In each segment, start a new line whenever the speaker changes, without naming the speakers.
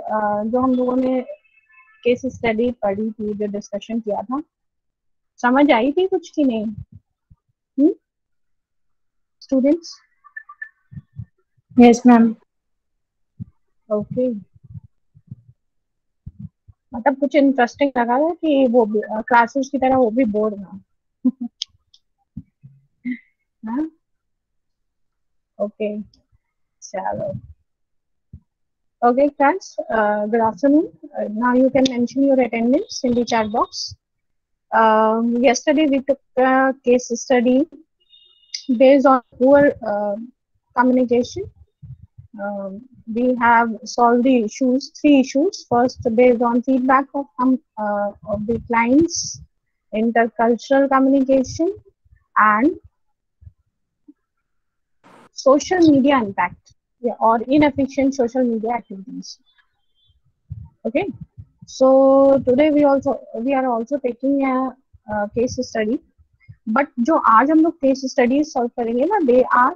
जो हम लोगों ने केस स्टडी पढ़ी थी, जो डिस्कशन किया था, समझ आई थी कुछ की नहीं स्टूडेंट्स?
Yes ma'am.
ओके, मतलब कुछ इंटरेस्टिंग लगा था कि वो भी क्लासेस की तरह वो भी बोर ना? हाँ, ओके, चलो। Okay, class. Good afternoon. Now you can mention your attendance in the chat box. Yesterday we took a case study based on poor communication. We have solved the issues, three issues. First, based on feedback of the clients, intercultural communication, and social media impact, yeah, or inefficient social media activities. Okay, so today we are also taking a case study, but जो आज हम लोग case studies solve करेंगे ना, they are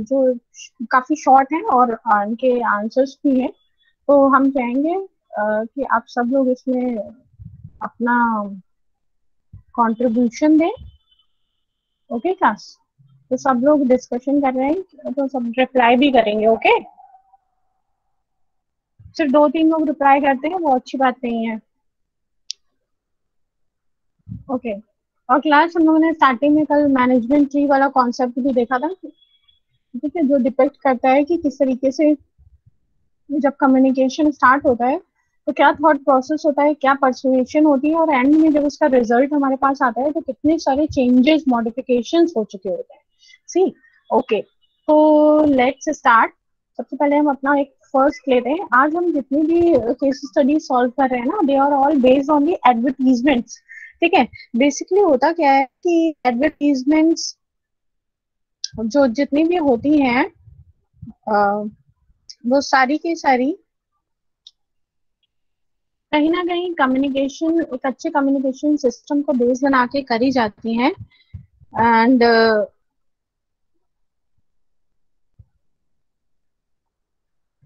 जो काफी short हैं और उनके आंसर्स भी हैं, तो हम चाहेंगे कि आप सब लोग इसमें अपना कंट्रीब्यूशन दें। ओके क्लास, तो सब लोग डिस्कशन कर रहे हैं तो सब रिप्लाई भी करेंगे। ओके, सिर्फ 2-3 लोग रिप्लाई करते हैं वो अच्छी बात नहीं है। ओके, और क्लास हम लोगों ने स्टार्टिंग में कल मैनेजमेंट ट्री वाला कॉन्सेप्ट भी देखा था, ठीक है, जो डिपेक्ट करता है कि किस तरीके से जब कम्युनिकेशन स्टार्ट होता है तो क्या थॉट प्रोसेस होता है, क्या परसुएशन होती है, और एंड में जब उसका रिजल्ट हमारे पास आता है तो कितने सारे चेंजेस मॉडिफिकेशंस हो चुके होते हैं। सी ओके, तो लेट्स स्टार्ट। सबसे पहले हम अपना एक फर्स्ट लेते हैं। आज हम जितनी भी केस स्टडी सॉल्व कर रहे हैं ना, they are all based on the advertisements. ठीक है, बेसिकली होता क्या है कि एडवर्टीजमेंट्स जो जितनी भी होती हैं वो सारी की सारी कहीं ना कहीं कम्युनिकेशन, एक अच्छे कम्युनिकेशन सिस्टम को बेस बना के करी जाती हैं। एंड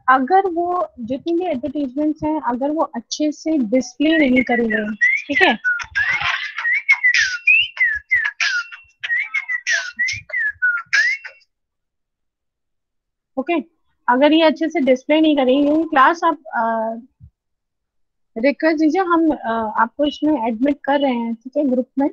अगर वो जितनी भी एडवर्टीजमेंट्स हैं, अगर वो अच्छे से डिस्प्ले नहीं करी गई, ठीक है, ओके, अगर ये अच्छे से डिस्प्ले नहीं करी गई, क्लास आप रिक्वेस्ट दीजिए, हम आपको इसमें एडमिट कर रहे हैं, ठीक है, ग्रुप में।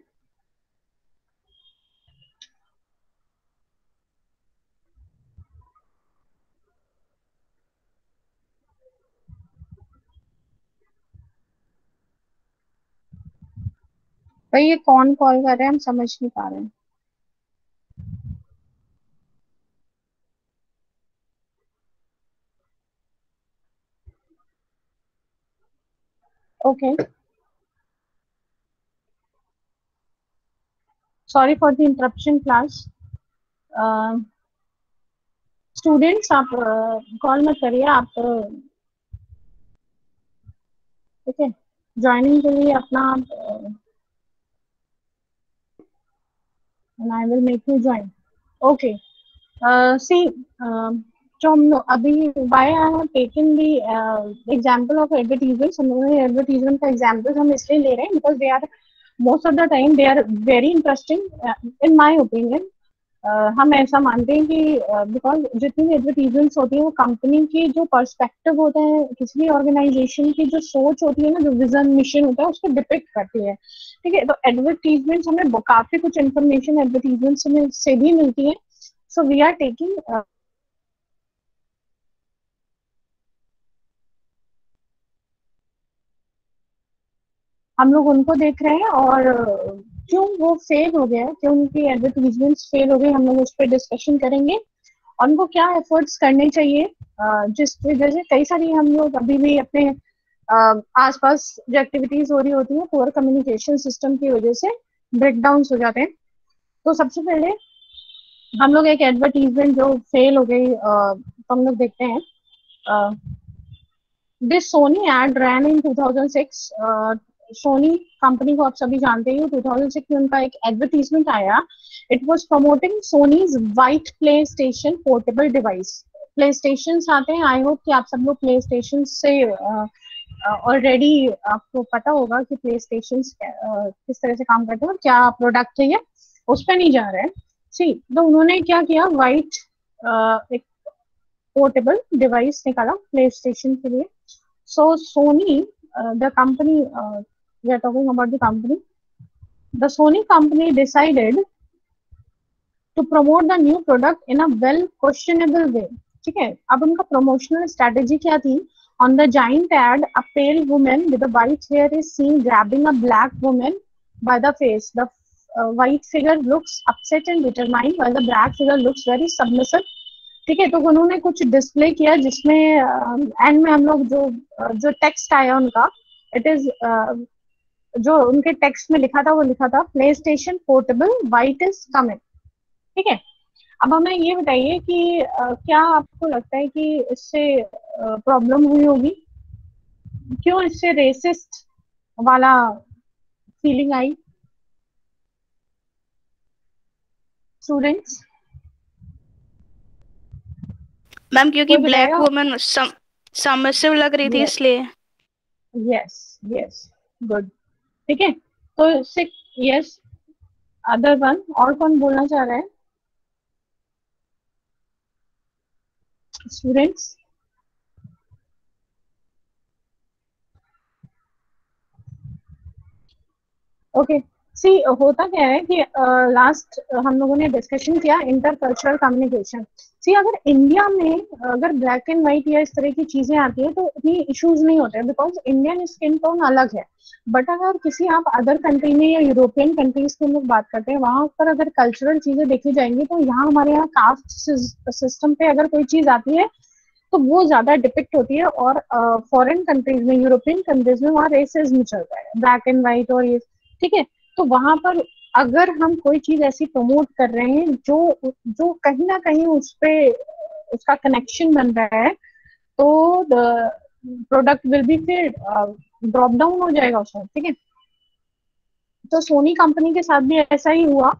भाई ये कौन कॉल कर रहे हैं, हम समझ नहीं पा रहे हैं। Okay, sorry for the interruption class. Students आप कॉल मत करिए, आप ठीक है, ज्वाइनिंग के लिए अपना I will make you join. Okay, see जो हम लोग अभी why I have taken the example of advertisement, हम लोगों ने एडवर्टीजमेंट का एग्जांपल हम इसलिए ले रहे हैं because they are most of the time they are very interesting in my opinion. हम ऐसा मानते हैं कि बिकॉज जितनी भी एडवर्टीजमेंट्स होती है वो कंपनी की जो पर्सपेक्टिव होता है, किसी भी ऑर्गेनाइजेशन की जो सोच होती है ना, जो विजन मिशन होता है, उसको डिपिक्ट करती है। ठीक है, तो एडवर्टीजमेंट्स हमें काफी कुछ इन्फॉर्मेशन एडवर्टीजमेंट से भी मिलती है। सो वी आर टेकिंग हम लोग उनको देख रहे हैं, और क्यों वो फेल हो गया, क्यों उनकी एडवर्टीजमेंट्स फेल हो गई, हम लोग उस पर डिस्कशन करेंगे। और उनको क्या एफर्ट्स करने चाहिए, जिस वजह से कई सारी हम लोग अभी भी अपने आसपास जो एक्टिविटीज हो रही होती है पुअर कम्युनिकेशन सिस्टम की वजह से ब्रेकडाउन हो जाते हैं। तो सबसे पहले हम लोग एक एडवर्टीजमेंट जो फेल हो गई तो हम लोग देखते हैं। This Sony ad ran in 2006। Sony company को आप सभी जानते हैं, 2006 में उनका एक एडवर्टीजमेंट आया। It was promoting Sony's white PlayStation portable device. PlayStation आते हैं। आई होप कि आप सब लोग प्ले स्टेशन से ऑलरेडी आपको पता होगा कि प्ले स्टेशन किस तरह से काम करते हैं और क्या प्रोडक्ट है ये, उस पर नहीं जा रहे हैं। सी, तो उन्होंने क्या किया, वाइट एक पोर्टेबल डिवाइस निकाला प्ले स्टेशन के लिए। So Sony, the company, we are talking about the company, the Sony company decided to promote the new product in a well questionable way. ठीक है, अब उनका प्रमोशनल स्ट्रेटेजी क्या थी? On the giant ad, a pale women with white hair is seen grabbing a black women by the face. The white figure looks upset and determined while the black figure looks very submissive. ठीक है, तो उन्होंने कुछ display किया जिसमें and में हम लोग जो टेक्स्ट आया उनका, इट इज जो उनके टेक्स्ट में लिखा था वो लिखा था play station portable white is coming. ठीक है, अब हमें ये बताइए कि क्या आपको लगता है कि इससे प्रॉब्लम हुई होगी? क्यों इससे रेसिस्ट वाला फीलिंग आई स्टूडेंट्स?
मैम क्योंकि
कोई
ब्लैक
बताएगा?
वुमन सबमिसिव लग रही थी इसलिए।
Yes, yes, good. ठीक है, तो इससे, यस, अदर वन, और कौन बोलना चाह रहा है स्टूडेंट्स? ओके, सी, होता क्या है कि लास्ट हम लोगों ने डिस्कशन किया इंटरकल्चरल कम्युनिकेशन। सी, अगर इंडिया में अगर ब्लैक एंड व्हाइट या इस तरह की चीजें आती है तो इतनी इश्यूज नहीं होते, बिकॉज इंडियन स्किन टोन अलग है। बट अगर किसी आप अदर कंट्री में या यूरोपियन कंट्रीज की हम लोग बात करते हैं, वहां पर अगर कल्चरल चीजें देखी जाएंगी तो यहाँ हमारे यहाँ कास्ट सिस्टम पे अगर कोई चीज आती है तो वो ज्यादा डिपिक्ट होती है, और फॉरेन कंट्रीज में, यूरोपियन कंट्रीज में वहाँ रेसिज्म चलता है, ब्लैक एंड व्हाइट और ये। ठीक है, तो वहां पर अगर हम कोई चीज ऐसी प्रमोट कर रहे हैं जो जो कहीं ना कहीं उस पे उसका कनेक्शन बन रहा है, तो द प्रोडक्ट विल बी फिर ड्रॉप डाउन हो जाएगा उसमें। ठीक है, तो सोनी कंपनी के साथ भी ऐसा ही हुआ,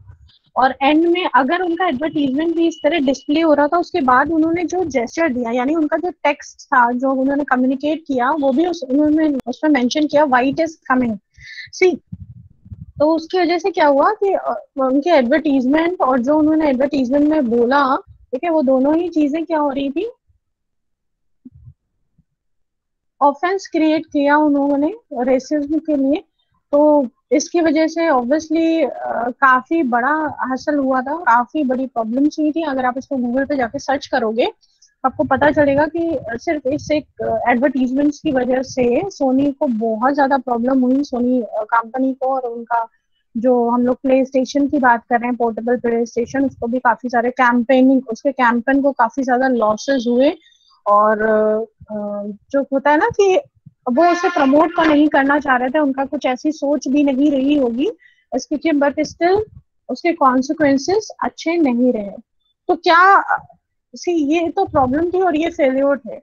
और एंड में अगर उनका एडवर्टीजमेंट भी इस तरह डिस्प्ले हो रहा था, उसके बाद उन्होंने जो जेस्चर दिया, यानी उनका जो टेक्स्ट था जो उन्होंने कम्युनिकेट किया, वो भी उन्होंने उसमें मेंशन किया व्हाइट इज कमिंग। सी, तो उसकी वजह से क्या हुआ कि उनके एडवर्टीजमेंट और जो उन्होंने एडवर्टीजमेंट में बोला, ठीक है, वो दोनों ही चीजें क्या हो रही थी, ऑफेंस क्रिएट किया उन्होंने रेसिज्म के लिए। तो इसकी वजह से ऑब्वियसली काफी बड़ा हासिल हुआ था, काफी बड़ी प्रॉब्लम्स हुई थी। अगर आप इसको गूगल पे जाके सर्च करोगे आपको पता चलेगा कि सिर्फ इस एक एडवर्टीजमेंट्स की वजह से सोनी को बहुत ज्यादा प्रॉब्लम हुई, सोनी कंपनी को। और उनका जो हम लोग प्ले स्टेशन की बात कर रहे हैं, पोर्टेबल प्ले स्टेशन, उसको भी काफी सारे कैंपेनिंग, उसके कैंपेन को काफी ज्यादा लॉसेस हुए। और जो होता है ना कि वो उसे प्रमोट तो नहीं करना चाह रहे थे, उनका कुछ ऐसी सोच भी नहीं रही होगी इसके, बट स्टिल उसके कॉन्सिक्वेंसेस अच्छे नहीं रहे। तो क्या, सी, ये तो प्रॉब्लम थी और ये फेल्योर थे।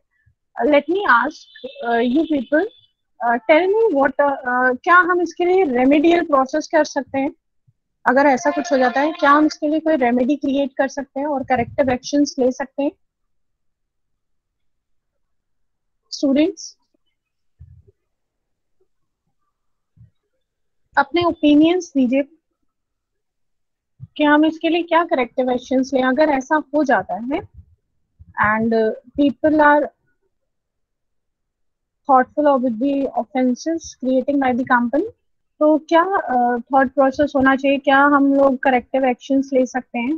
Let me ask you people, tell me what, क्या हम इसके लिए रेमेडियल प्रोसेस कर सकते हैं? अगर ऐसा कुछ हो जाता है, क्या हम इसके लिए कोई रेमेडी क्रिएट कर सकते हैं और करेक्टिव एक्शंस ले सकते हैं स्टूडेंट्स? अपने ओपिनियंस दीजिए कि हम इसके लिए क्या करेक्टिव एक्शंस लें अगर ऐसा हो जाता है and people are thoughtful of the offenses creating by the company। तो क्या थॉट प्रोसेस होना चाहिए, क्या हम लोग करेक्टिव एक्शंस ले सकते हैं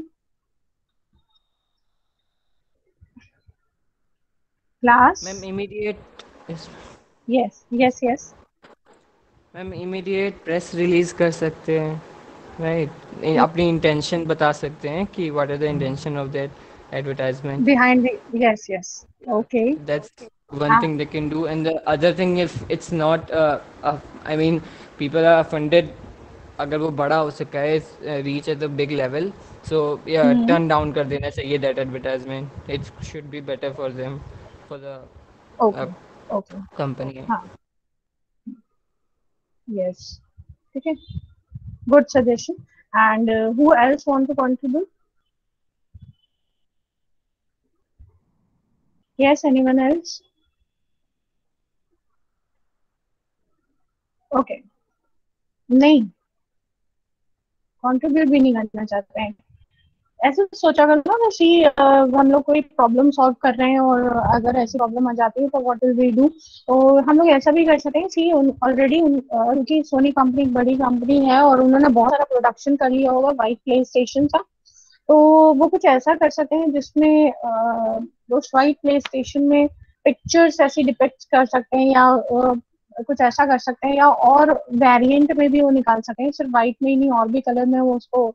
class?
Ma'am immediate
yes, yes, yes.
Ma'am immediate press release कर सकते हैं, राइट? अपनी इंटेंशन बता सकते हैं कि what is the intention of that advertisement.
Behind the, yes, yes, okay.
That's one thing they can do. And the other thing, if it's not I mean, people are offended अगर वो बड़ा हो सका है, reach at the big level, so या turn down कर देना चाहिए that advertisement. It should be better for them, for
okay,
the
okay,
company.
हाँ, यस, ठीक है, good suggestion. And who else want to contribute? Yes, anyone else? Okay. नहीं, contribute भी नहीं करना चाहते हैं। ऐसे सोचा करो ना कि हम लोग कोई प्रॉब्लम सॉल्व कर रहे हैं और अगर ऐसी प्रॉब्लम आ जाती है तो व्हाट विल वी डू। तो हम लोग ऐसा भी कर सकते हैं कि ऑलरेडी उनकी सोनी कंपनी एक बड़ी कंपनी है और उन्होंने बहुत सारा प्रोडक्शन कर लिया होगा वाइट प्ले स्टेशन का। तो वो कुछ ऐसा कर सकते हैं जिसमें उस वाइट प्ले स्टेशन में पिक्चर्स ऐसी डिपिक्ट कर सकते हैं या कुछ ऐसा कर सकते हैं या और वेरिएंट में भी वो निकाल सकते हैं, सिर्फ वाइट में ही नहीं और भी कलर में वो उसको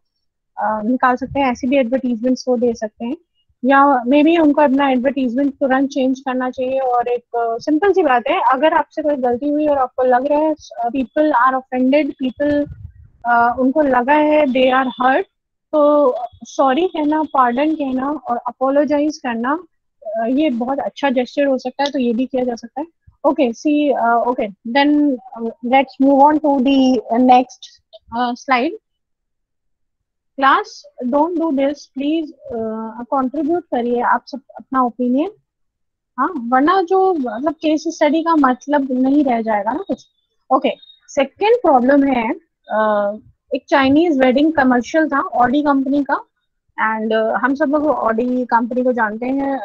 निकाल सकते हैं। ऐसी भी एडवर्टीजमेंट्स वो दे सकते हैं या मे बी उनको अपना एडवर्टीजमेंट तुरंत चेंज करना चाहिए। और एक सिंपल सी बात है, अगर आपसे कोई गलती हुई और आपको लग रहा है पीपल आर ऑफेंडेड, पीपल उनको लगा है दे आर हर्ट, तो सॉरी कहना, पार्डन कहना और अपोलोजाइज करना ये बहुत अच्छा जेस्चर हो सकता है, तो ये भी किया जा सकता है। Okay see okay then let's move on to the next slide. Class don't do this please, contribute करिए आप सब अपना ओपिनियन, हाँ, वरना जो मतलब केस स्टडी का मतलब नहीं रह जाएगा ना कुछ। ओके, सेकेंड प्रॉब्लम है एक चाइनीज वेडिंग कमर्शियल था ऑडी कंपनी का। एंड हम सब लोग ऑडी कंपनी को जानते हैं,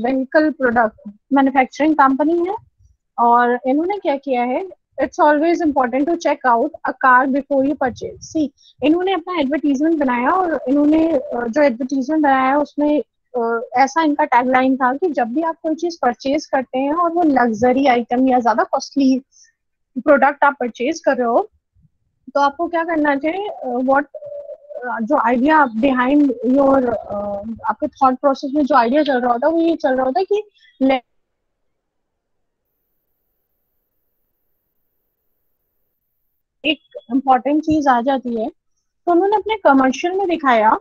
व्हीकल प्रोडक्ट मैन्युफैक्चरिंग कंपनी है। और इन्होंने क्या किया है, it's always important to check out a car before you purchase. See, इन्होंने अपना एडवर्टीजमेंट बनाया और इन्होंने जो एडवर्टीजमेंट बनाया उसमें ऐसा इनका टैगलाइन था कि जब भी आप कोई चीज परचेज करते हैं और वो लग्जरी आइटम या ज्यादा कॉस्टली प्रोडक्ट आप परचेज कर रहे हो, तो आपको क्या करना चाहिए, व्हाट जो आइडिया बिहाइंड योर आपके थॉट प्रोसेस में जो आइडिया चल रहा होता है वो ये चल रहा होता है कि एक इम्पॉर्टेंट चीज आ जाती है। तो उन्होंने अपने कमर्शियल में दिखाया,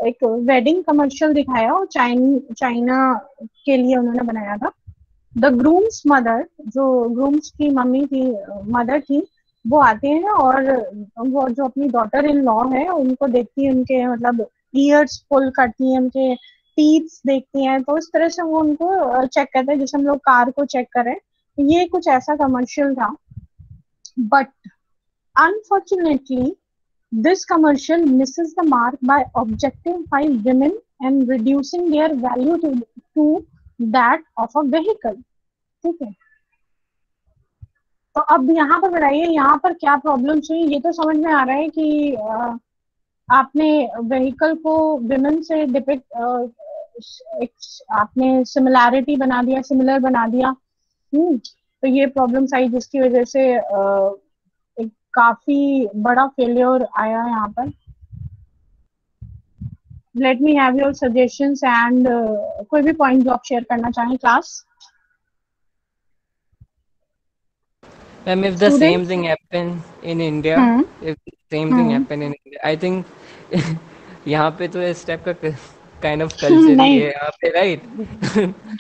एक वेडिंग कमर्शियल दिखाया और चाइना के लिए उन्होंने बनाया था। द ग्रूम्स मदर, जो ग्रूम्स की मम्मी थी, मदर थी, वो आते हैं और वो जो अपनी डॉटर इन लॉ है उनको देखती है, उनके मतलब ईयर्स पुल करती है, उनके टीथ्स देखती हैं, तो इस तरह से वो उनको चेक करते हैं जैसे हम लोग कार को चेक करें। ये कुछ ऐसा कमर्शियल था, but unfortunately this commercial misses the mark by objectifying women and reducing their value to that of a vehicle। ठीक है, तो अब यहाँ पर बताइए यहाँ पर क्या प्रॉब्लम हुई। ये तो समझ में आ रहा है कि आपने व्हीकल को विमेन से आपने सिमिलैरिटी बना दिया, सिमिलर बना दिया। तो ये प्रॉब्लम्स आई जिसकी वजह से एक काफी बड़ा फेलियर आया यहाँ पर। Let me have your suggestions and कोई भी पॉइंट जो आप शेयर करना चाहें class.
Ma'am, if the same thing happen in India, if the same thing happen in India, I think यहाँ पे तो इस टाइप का काइंड ऑफ कल्चर ही है यहाँ पे, राइट?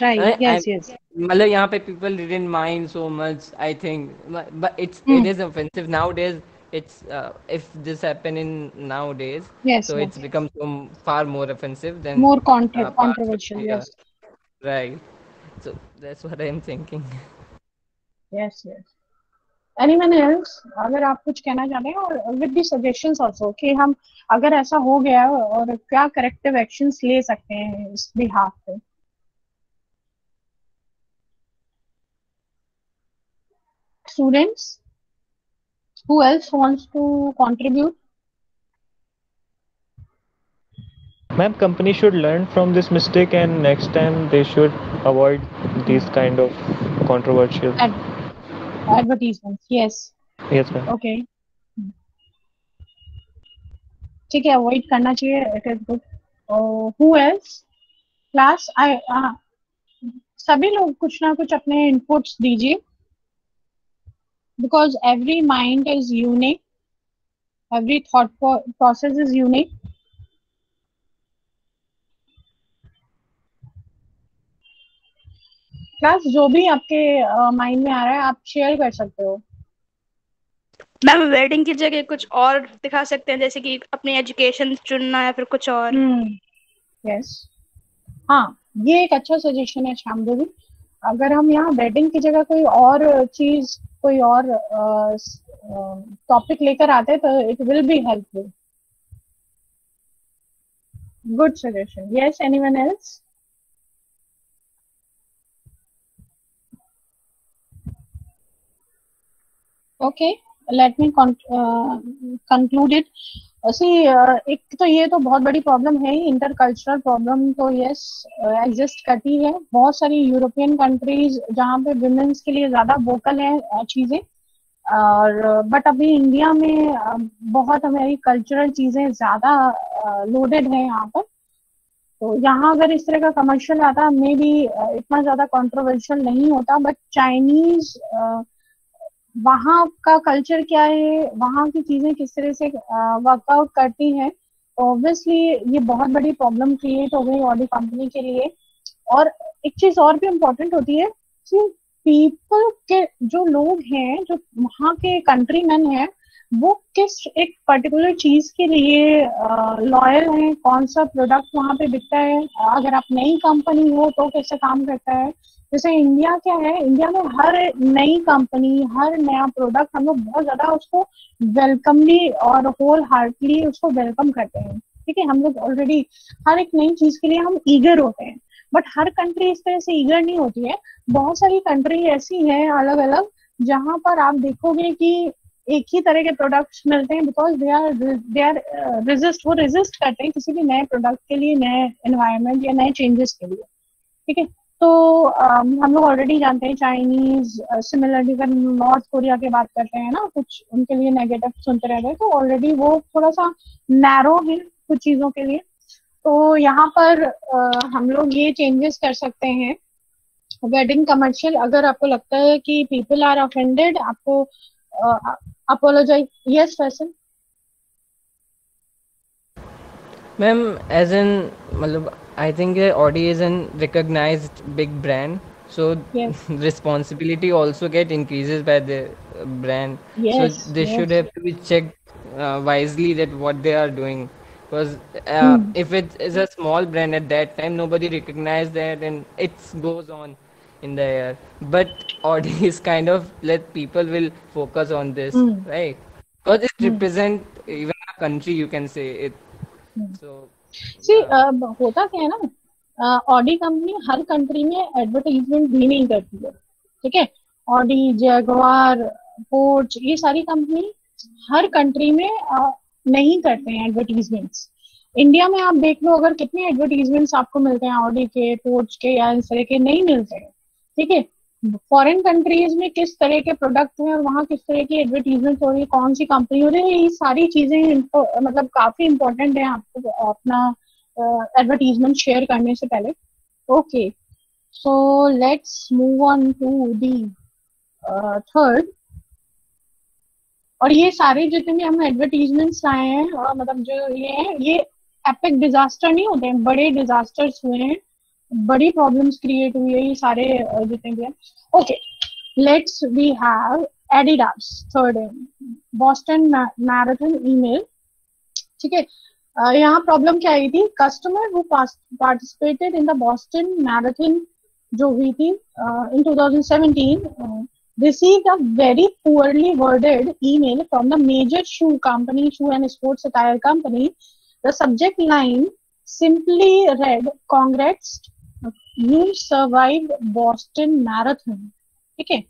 Right, yes yes.
मतलब यहाँ पे people didn't mind so much, I think, but it is offensive nowadays. It's if this happen in nowadays,
yes,
so
yes.
it's become far more offensive than
more
past.
controversial,
Yeah,
yes,
right. So that's what I am thinking.
yes, yes. Anyone else, अगर आप कुछ कहना चाहते हैं और with the suggestions also कि हम अगर ऐसा हो गया है और क्या करेक्टिव एक्शंस ले सकते हैं इस बिहाफ पे। Students, who else wants to contribute?
Ma'am, company should learn from this mistake and next time they should avoid these kind of controversial
Advertisements, yes.
Yes, ma'am.
Okay. ठीक है, avoid करना चाहिए, it is good. Who else class, सभी लोग कुछ ना कुछ अपने इनपुट्स दीजिए, because every mind is unique, every thought process is unique. Class, जो भी आपके माइंड में आ रहा है आप शेयर कर सकते हो।
मैम वेडिंग की जगह कुछ और दिखा सकते हैं, जैसे कि अपनी एजुकेशन चुनना या फिर कुछ और।
यस, हाँ, ये एक अच्छा सजेशन है शामदेवी। अगर हम यहाँ वेडिंग की जगह कोई और चीज, कोई और टॉपिक लेकर आते हैं तो it will be helpful. Good suggestion. Yes, anyone else? Okay, let me conclude it. See, एक तो ये तो बहुत बड़ी प्रॉब्लम है, इंटरकल्चरल प्रॉब्लम तो यस एग्जिस्ट करती है। बहुत सारी यूरोपियन कंट्रीज जहाँ पे विमेन्स के लिए ज्यादा वोकल है चीजें, और बट अभी इंडिया में बहुत हमारी कल्चरल चीजें ज्यादा लोडेड है यहाँ पर। तो यहाँ अगर इस तरह का कमर्शियल आता मे बी इतना ज्यादा कंट्रोवर्शियल नहीं होता। बट चाइनीज, वहाँ का कल्चर क्या है, वहाँ की चीजें किस तरह से वर्कआउट करती हैं, ऑब्वियसली ये बहुत बड़ी प्रॉब्लम क्रिएट हो गई ऑडी कंपनी के लिए। और एक चीज और भी इम्पोर्टेंट होती है कि पीपल के जो लोग हैं, जो वहाँ के कंट्री मैन हैं, वो किस एक पर्टिकुलर चीज के लिए लॉयल हैं, कौन सा प्रोडक्ट वहाँ पे बिकता है, अगर आप नई कंपनी हो तो कैसे काम करता है। जैसे इंडिया क्या है, इंडिया में हर नई कंपनी, हर नया प्रोडक्ट हम लोग बहुत ज्यादा उसको वेलकमली और होल हार्टली उसको वेलकम करते हैं। ठीक है, हम लोग ऑलरेडी हर एक नई चीज के लिए हम ईगर होते हैं। बट हर कंट्री इस तरह से ईगर नहीं होती है। बहुत सारी कंट्री ऐसी हैं अलग अलग, जहां पर आप देखोगे कि एक ही तरह के प्रोडक्ट्स मिलते हैं, बिकॉज दे आर रेजिस्ट, वो रेजिस्ट करते हैं किसी भी नए प्रोडक्ट के लिए, नए एनवायरनमेंट या नए चेंजेस के लिए। ठीक है, तो हम लोग ऑलरेडी जानते हैं चाइनीज, सिमिलरली अगर नॉर्थ कोरिया की बात करते हैं ना, कुछ उनके लिए नेगेटिव सुनते रहते हैं, तो ऑलरेडी वो थोड़ा सा नैरो है कुछ चीजों के लिए। तो यहाँ पर हम लोग ये चेंजेस कर सकते हैं। वेडिंग कमर्शियल, अगर आपको लगता है कि पीपल आर ऑफेंडेड, आपको apologise. Yes fashion
ma'am, as an मतलब I think Audi is an recognized big brand, so
Yes.
responsibility also get increases by the brand.
Yes,
So they
yes.
should have to be checked wisely that what they are doing, because if it is a small brand at that time, nobody recognized that and it goes on in the air. But Audi is kind of let people will focus on this, right? Because it represent even a country, you can say it. So
सी, होता क्या है ना, Audi company हर country में advertisement भी नहीं करती है। ठीक है, ऑडी, जैगुआर, पोर्च, ये सारी कंपनी हर कंट्री में नहीं करते हैं एडवर्टीजमेंट्स। इंडिया में आप देख लो, अगर कितने एडवर्टीजमेंट्स आपको मिलते हैं ऑडी के, पोर्च के या इस तरह के, नहीं मिलते हैं। ठीक है, फॉरेन कंट्रीज में किस तरह के प्रोडक्ट हैं और वहाँ किस तरह की एडवर्टीजमेंट हो रही है, कौन सी कंपनी हो रही है, ये सारी चीजें मतलब काफी इंपॉर्टेंट है आपको अपना एडवर्टीजमेंट शेयर करने से पहले। Okay, so let's move on to the third. और ये सारे जितने भी हम एडवर्टीजमेंट्स आए हैं, मतलब जो ये हैं, ये एपिक डिजास्टर नहीं होते हैं, बड़े डिजास्टर्स हुए हैं, बड़ी प्रॉब्लम्स क्रिएट हुई है ये सारे जितने भी हैं। Okay, let's we have Adidas third, Boston marathon email. ठीक है, यहाँ प्रॉब्लम क्या आई थी, customer who participated in the Boston marathon जो हुई थी इन 2017 received a very poorly worded email from the major shoe company, shoe and sports attire company. The subject line simply read, "Congrats, you survived Boston Marathon." ठीक है,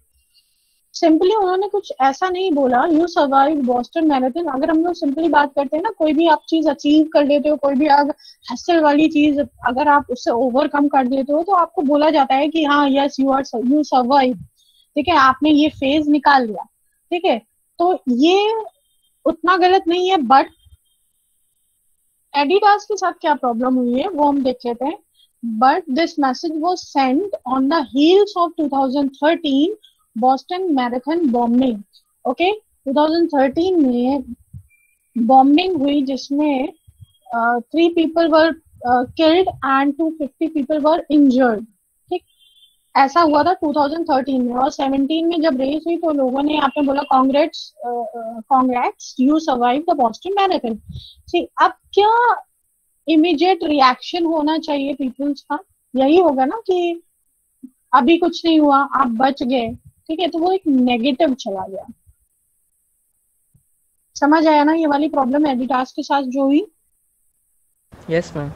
simply उन्होंने कुछ ऐसा नहीं बोला, यू सर्वाइव बॉस्टन मैराथन। अगर हम लोग सिंपली बात करते हैं ना, कोई भी आप चीज अचीव कर लेते हो, कोई भी हसल वाली चीज अगर आप उससे ओवरकम कर देते हो, तो आपको बोला जाता है कि हाँ, यस यू सर्वाइव। ठीक है, आपने ये फेज निकाल लिया। ठीक है, तो ये उतना गलत नहीं है। बट एडिडास के साथ क्या प्रॉब्लम हुई है वो हम देख लेते हैं। But this message was sent on the heels of 2013 Boston marathon bombing. Okay, 2013 में बॉम्बिंग हुई जिसमें 3 people were killed and 250 people were injured. ठीक, ऐसा हुआ था 2013 में। और 17 में जब रेस हुई तो लोगों ने यहाँ पे बोला, congrats you survive the Boston marathon. अब क्या इमीडिएट रिएक्शन होना चाहिए पीपल्स का, यही होगा ना कि अभी कुछ नहीं हुआ, आप बच गए, ठीक है, तो वो एक नेगेटिव चला गया। समझ आया ना ये वाली प्रॉब्लम एडिटास के साथ जो हुई?
Yes ma'am.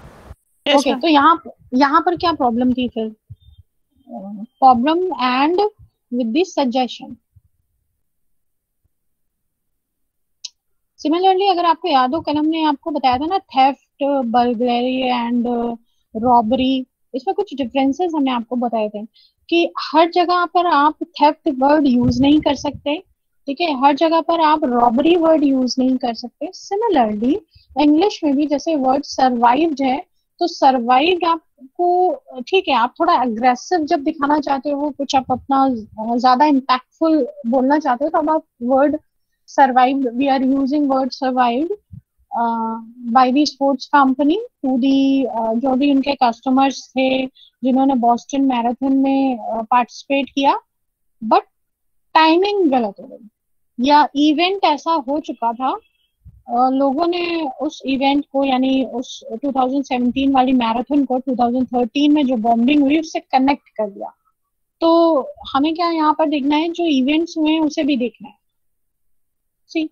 ओके, तो यहाँ पर क्या प्रॉब्लम थी फिर? Problem and with this suggestion. Similarly अगर आपको याद हो, कल हमने आपको बताया था ना थेफ्ट, बर्गलरी एंड रॉबरी, इसमें कुछ डिफरेंसेस हमने आपको बताए थे कि हर जगह पर आप थेफ्ट वर्ड यूज नहीं कर सकते, ठीक है, हर जगह पर आप रॉबरी वर्ड यूज नहीं कर सकते। सिमिलरली इंग्लिश में भी जैसे वर्ड सर्वाइव्ड है, तो सर्वाइव्ड आपको, ठीक है, आप थोड़ा अग्रेसिव जब दिखाना चाहते हो, कुछ आप अपना ज्यादा इम्पैक्टफुल बोलना चाहते हो, तो अब आप word survived, we are using word survived by the sports company to the जो भी उनके कस्टमर्स थे जिन्होंने बॉस्टन मैराथन में पार्टिसिपेट किया, बट टाइमिंग गलत हो गई या इवेंट ऐसा हो चुका था, लोगों ने उस इवेंट को यानी उस 2017 वाली मैराथन को 2013 में जो बॉम्बिंग हुई उससे कनेक्ट कर दिया। तो हमें क्या यहाँ पर देखना है, जो इवेंट्स हुए हैं उसे भी देखना है। सी,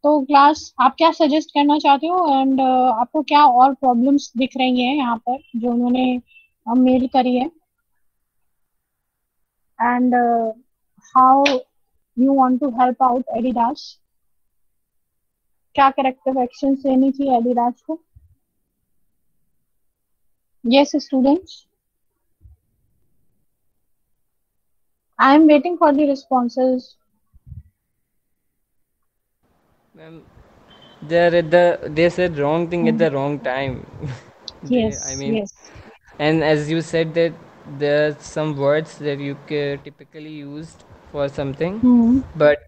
तो क्लास आप क्या सजेस्ट करना चाहते हो एंड आपको क्या और प्रॉब्लम्स दिख रही हैं यहाँ पर जो उन्होंने मेल करी है, and how you want to help out Adidas? क्या करेक्टिव एक्शन लेनी चाहिए एडिडास को? Yes students, I am waiting for the responses.
Ma'am, they said wrong thing at the wrong time.
Yes,
I mean,
yes.
and as you said that there are some words that you typically used for something, but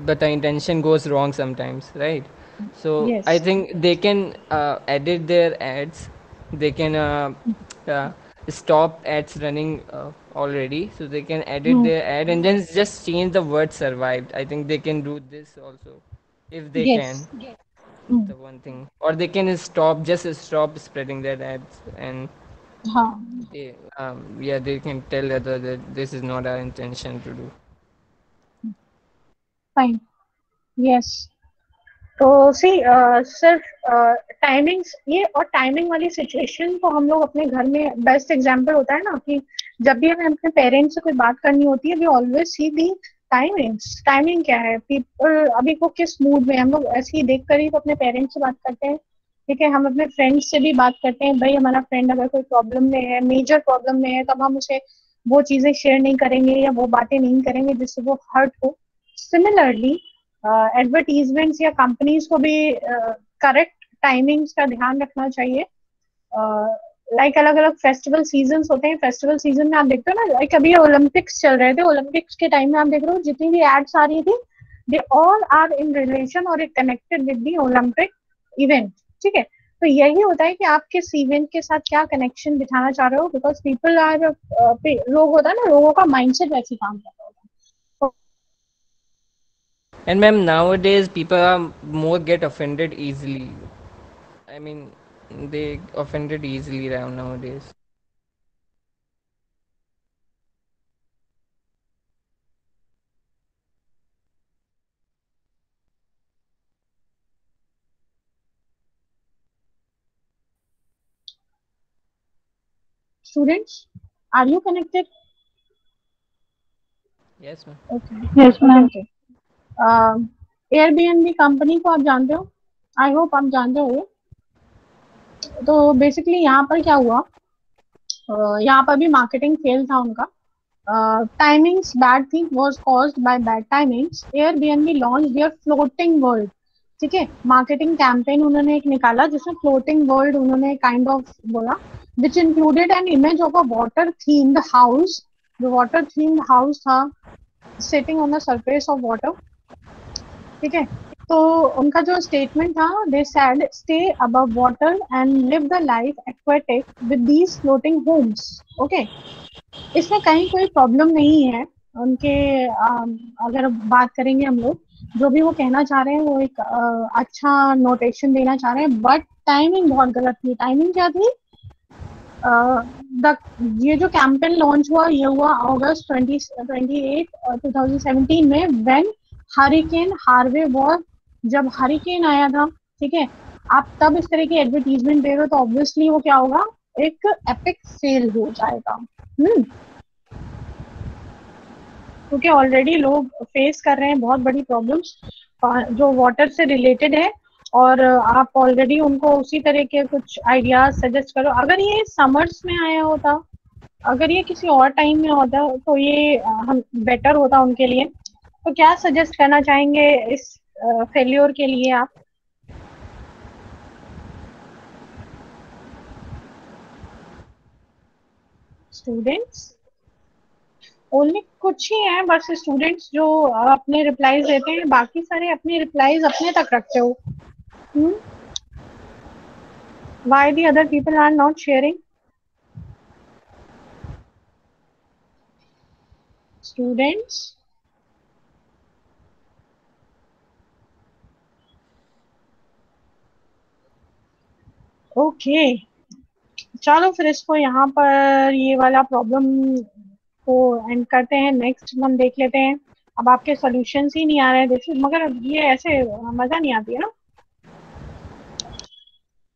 but the intention goes wrong sometimes, right? So
Yes.
I think they can edit their ads. They can stop ads running already, so they can edit their ad and then just change the word survived. I think they can do this also if they
Yes.
can. The one thing, or they can stop spreading their ads, and
हाँ,
they yeah, they can tell other that this is not our intention to do.
Fine, yes. तो सी सिर्फ timings ये और timing वाली situation को हम लोग अपने घर में बेस्ट एग्जांपल होता है ना कि जब भी हमें अपने पेरेंट्स से कोई बात करनी होती है, we always see the timings. Timing क्या है, पीपल अभी को किस मूड में, हम लोग ऐसे ही देख कर ही तो अपने पेरेंट्स से बात करते हैं, ठीक है। हम अपने फ्रेंड्स से भी बात करते हैं, भाई हमारा फ्रेंड अगर कोई प्रॉब्लम में है, मेजर प्रॉब्लम में है, तब हम उसे वो चीजें शेयर नहीं करेंगे या वो बातें नहीं करेंगे जिससे वो हर्ट हो। सिमिलरली एडवर्टीजमेंट्स या कंपनीज को भी करेक्ट टाइमिंग्स का ध्यान रखना चाहिए। लाइक अलग अलग फेस्टिवल सीजन होते हैं, फेस्टिवल सीजन में आप देखते हो ना, लाइक अभी ओलंपिक्स चल रहे थे, ओलंपिक्स के टाइम में आप देख रहे हो जितनी भी एड्स आ रही थी, they all are in relation और connected with the Olympic event, ठीक है। तो यही होता है कि आप किस इवेंट के साथ क्या कनेक्शन बिठाना चाह रहे हो, बिकॉज पीपल आर लोग होता है ना, लोगों का माइंडसेट वैसे काम करता है।
And ma'am, nowadays people are more get offended easily. I mean, they offended easily around nowadays.
Students, are you connected?
Yes ma'am.
Okay. Yes ma'am. Okay. Airbnb company को आप जानते हो, आई होप आप जानते हो। तो बेसिकली यहाँ पर क्या हुआ, यहाँ पर भी मार्केटिंग फेल था उनका, टाइमिंग्स बैड थी, was caused by bad timings. Airbnb launch their floating world, ठीक है, मार्केटिंग कैंपेन उन्होंने एक निकाला जिसमें फ्लोटिंग वर्ल्ड उन्होंने काइंड ऑफ बोला, which included an image of a water themed house. The water themed house था sitting on the surface of water, ठीक है। तो उनका जो स्टेटमेंट था, they said stay above water and live the life aquatic with these floating homes. Okay, इसमें कहीं कोई प्रॉब्लम नहीं है उनके, अगर बात करेंगे हम लोग, जो भी वो कहना चाह रहे हैं वो एक अच्छा नोटेशन देना चाह रहे हैं, बट टाइमिंग बहुत गलत थी। टाइमिंग क्या थी, द ये जो कैंपेन लॉन्च हुआ ये हुआ अगस्त 28 2017 में, व्हेन हरिकेन हार्वे वॉर, जब हरिकेन आया था, ठीक है। आप तब इस तरह की एडवर्टीजमेंट दे रहे हो तो ऑब्वियसली वो क्या होगा, एक एपिक सेल हो जाएगा। क्योंकि ऑलरेडी लोग फेस कर रहे हैं बहुत बड़ी प्रॉब्लम्स जो वाटर से रिलेटेड है, और आप ऑलरेडी उनको उसी तरह के कुछ आइडियाज सजेस्ट करो। अगर ये समर्स में आया होता, अगर ये किसी और टाइम में होता तो ये हम बेटर होता उनके लिए। तो क्या सजेस्ट करना चाहेंगे इस फेल्योर के लिए आप? स्टूडेंट्स ओनली कुछ ही हैं बस स्टूडेंट्स जो अपने रिप्लाईज देते हैं, बाकी सारे अपने रिप्लाईज अपने तक रखते हो। Why the other people are not sharing? Students, okay चलो फिर इसको यहाँ पर ये वाला प्रॉब्लम को एंड करते हैं, नेक्स्ट हम देख लेते हैं। अब आपके सॉल्यूशंस ही नहीं आ रहे हैं देखिए, मगर ये ऐसे मजा नहीं आती है ना।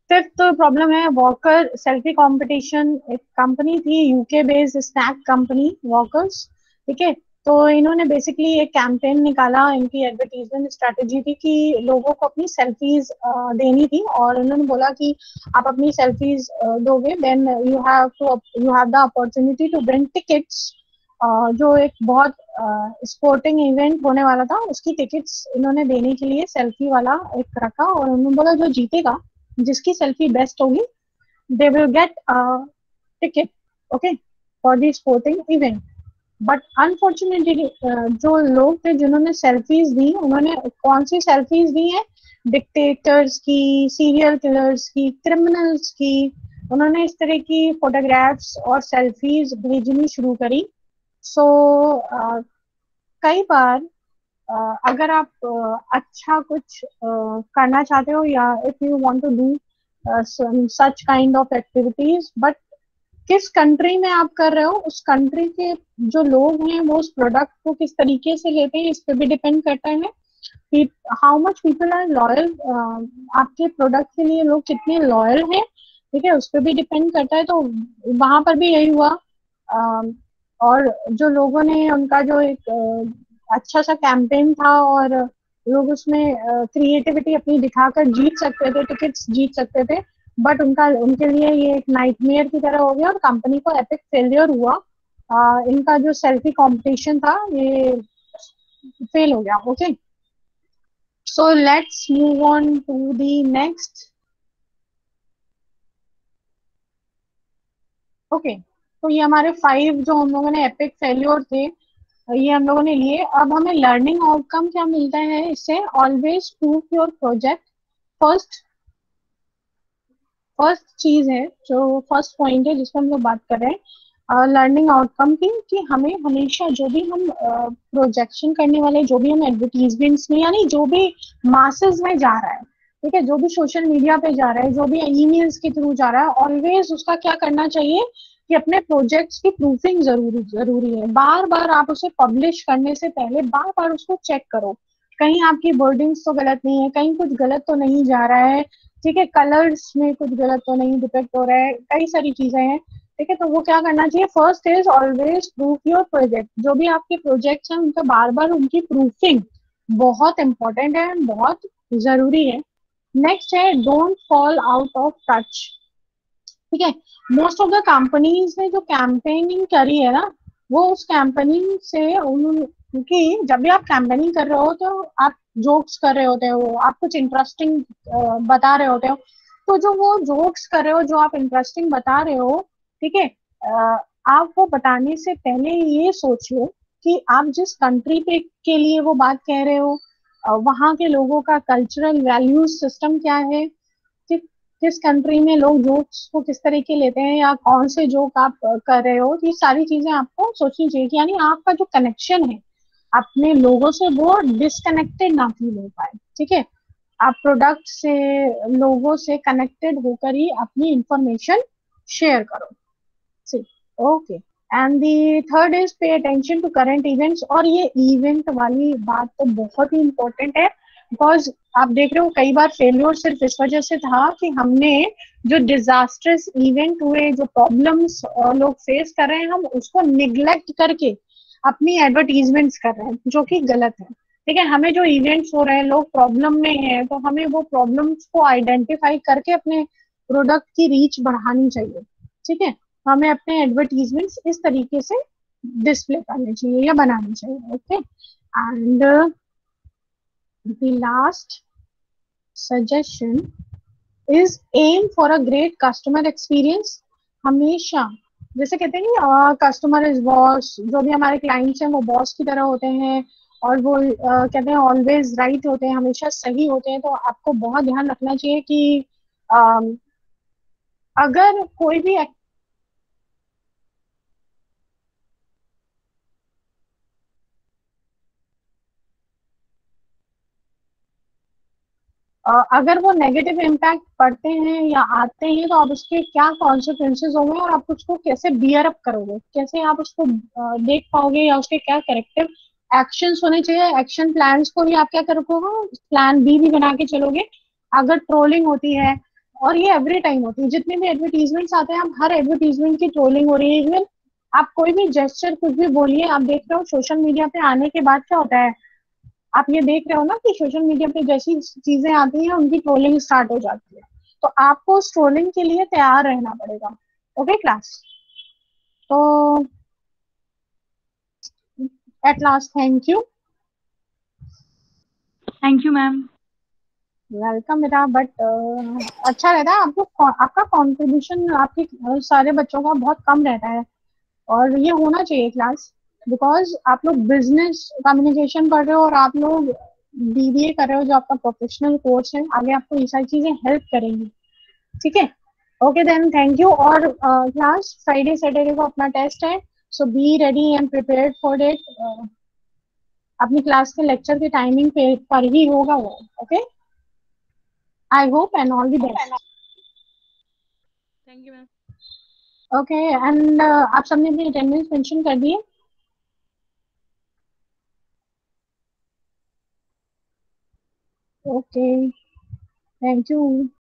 फिफ्थ प्रॉब्लम है वॉकर सेल्फी कंपटीशन। एक कंपनी थी UK based snack company Walkers, ठीक है। तो इन्होंने बेसिकली एक कैंपेन निकाला, इनकी एडवर्टीजमेंट स्ट्रेटेजी थी कि लोगों को अपनी सेल्फीज देनी थी, और उन्होंने बोला कि आप अपनी सेल्फीज दोगे then you have the opportunity to win tickets. जो एक बहुत स्पोर्टिंग इवेंट होने वाला था उसकी टिकट्स इन्होंने देने के लिए सेल्फी वाला एक रखा, और उन्होंने बोला जो जीतेगा, जिसकी सेल्फी बेस्ट होगी, they will get ticket, okay, for the sporting event. But unfortunately जो लोग थे जिन्होंने सेल्फीज दी, उन्होंने कौन सी सेल्फीज दी है, डिक्टेटर्स की, सीरियल किलर्स की, क्रिमिनल्स की। उन्होंने इस तरह की फोटोग्राफ्स और सेल्फीज भेजनी शुरू करी। सो कई बार अगर आप अच्छा कुछ करना चाहते हो, या if you want to do such kind of activities, but किस कंट्री में आप कर रहे हो, उस कंट्री के जो लोग हैं वो उस प्रोडक्ट को किस तरीके से लेते हैं, इस पे भी डिपेंड करता है। How much people are loyal, आपके प्रोडक्ट के लिए लोग कितने लॉयल हैं, ठीक है, उस पर भी डिपेंड करता है। तो वहां पर भी यही हुआ, और जो लोगों ने उनका जो एक अच्छा सा कैंपेन था, और लोग उसमें क्रिएटिविटी अपनी दिखाकर जीत सकते थे, टिकट्स जीत सकते थे, बट उनके लिए ये एक नाइटमेयर की तरह हो गया, और कंपनी को एपिक फेलियर हुआ। इनका जो सेल्फी कंपटीशन था ये फेल हो गया। Okay, so let's move on to the next. Okay, तो ये हमारे 5 जो हम लोगों ने एपिक फेल्योर थे ये हम लोगों ने लिए। अब हमें लर्निंग आउटकम क्या मिलता है इससे? Always prove your project. First चीज है, जो फर्स्ट पॉइंट है जिसमें हम लोग बात कर रहे हैं लर्निंग आउटकम की, कि हमें हमेशा जो भी हम प्रोजेक्शन करने वाले, जो भी हम एडवर्टीजमेंट्स में, यानी जो भी मासेस में जा रहा है, ठीक है, जो भी सोशल मीडिया पे जा रहा है, जो भी ईमेल्स के थ्रू जा रहा है, ऑलवेज उसका क्या करना चाहिए कि अपने प्रोजेक्ट्स की प्रूफिंग जरूरी है। बार बार आप उसे पब्लिश करने से पहले बार बार उसको चेक करो, कहीं आपकी वर्डिंग्स तो गलत नहीं है, कहीं कुछ गलत तो नहीं जा रहा है, ठीक है, कलर्स में कुछ गलत तो नहीं डिपेक्ट हो रहा है, कई सारी चीजें हैं, ठीक है। तो वो क्या करना चाहिए, first is always proof your project. जो भी आपके प्रोजेक्ट्स हैं उनका बार बार उनकी प्रूफिंग बहुत इंपॉर्टेंट है, बहुत जरूरी है। नेक्स्ट है don't fall out of touch, ठीक है। मोस्ट ऑफ द कंपनीज ने जो कैंपेनिंग करी है ना, वो उस कैंपेनिंग से उनकी, जब भी आप कैंपेनिंग कर रहे हो तो आप जोक्स कर रहे होते हो, आप कुछ इंटरेस्टिंग बता रहे होते हो। तो जो वो जोक्स कर रहे हो, जो आप इंटरेस्टिंग बता रहे हो, ठीक है, आप वो बताने से पहले ये सोचिए कि आप जिस कंट्री पे के लिए वो बात कह रहे हो, वहाँ के लोगों का कल्चरल वैल्यूज सिस्टम क्या है, किस कंट्री में लोग जोक्स को किस तरह के लेते हैं, या कौन से जोक आप कर रहे हो। ये सारी चीजें आपको सोचनी चाहिए, यानी आपका जो कनेक्शन है अपने लोगों से वो डिसकनेक्टेड ना फील हो पाए, ठीक है। आप प्रोडक्ट से, लोगों से कनेक्टेड होकर ही अपनी इंफॉर्मेशन शेयर करो। See okay. And the third is pay attention to current events. और ये इवेंट वाली बात तो बहुत ही इंपॉर्टेंट है, बिकॉज आप देख रहे हो कई बार फेलियर सिर्फ इस वजह से था कि हमने जो डिजास्टर्स इवेंट हुए, जो प्रॉब्लम्स लोग फेस कर रहे हैं, हम उसको निग्लेक्ट करके अपनी एडवर्टीजमेंट्स कर रहे हैं, जो कि गलत है। ठीक है, हमें जो इवेंट्स हो रहे हैं, लोग प्रॉब्लम में हैं, तो हमें वो प्रॉब्लम्स को आइडेंटिफाई करके अपने प्रोडक्ट की रीच बढ़ानी चाहिए। ठीक है, हमें अपने एडवर्टीजमेंट्स इस तरीके से डिस्प्ले करने चाहिए या बनाने चाहिए। Okay, and the last suggestion is aim for a great customer experience. हमेशा जैसे कहते हैं कस्टमर इज बॉस, जो भी हमारे क्लाइंट्स हैं वो बॉस की तरह होते हैं, और वो कहते हैं ऑलवेज राइट होते हैं, हमेशा सही होते हैं। तो आपको बहुत ध्यान रखना चाहिए कि अगर कोई भी अगर वो नेगेटिव इम्पैक्ट पड़ते हैं या आते हैं, तो आप उसके क्या कॉन्सिक्वेंसेज होंगे और आप उसको कैसे बियर अप करोगे, कैसे आप उसको देख पाओगे, या उसके क्या करेक्टिव एक्शंस होने चाहिए। एक्शन प्लान्स को भी आप क्या करोगे, प्लान बी भी बना के चलोगे अगर ट्रोलिंग होती है। और ये एवरी टाइम होती है, जितने भी एडवर्टीजमेंट्स आते हैं, आप हर एडवर्टीजमेंट की ट्रोलिंग हो रही है। इवन आप कोई भी जेस्चर कुछ भी बोलिए, आप देख रहे हो सोशल मीडिया पे आने के बाद क्या होता है, आप ये देख रहे हो ना कि सोशल मीडिया पे जैसी चीजें आती हैं उनकी ट्रोलिंग स्टार्ट हो जाती है। तो आपको उस ट्रोलिंग के लिए तैयार रहना पड़ेगा। ओके क्लास, तो at last thank you.
Thank you ma'am.
Welcome बेटा। बट अच्छा रहता है आपको, आपका कंट्रीब्यूशन आपके सारे बच्चों का बहुत कम रहता है, और ये होना चाहिए क्लास, बिकॉज आप लोग बिजनेस कम्युनिकेशन पढ़ रहे हो और आप लोग बीबीए कर रहे हो, जो आपका प्रोफेशनल कोर्स है, आगे आपको ये सारी चीजें हेल्प करेंगी। ठीक है, ओके देन थैंक यू। और क्लास फ्राइडे सैटरडे को अपना टेस्ट है, so be ready and prepared for it. अपनी क्लास के लेक्चर के टाइमिंग पे पर ही होगा वो। Okay, I hope and all the best.
Thank you ma'am.
Okay, and आप सबने अपनी अटेंडेंस मेंशन कर दी है? Okay, thank you.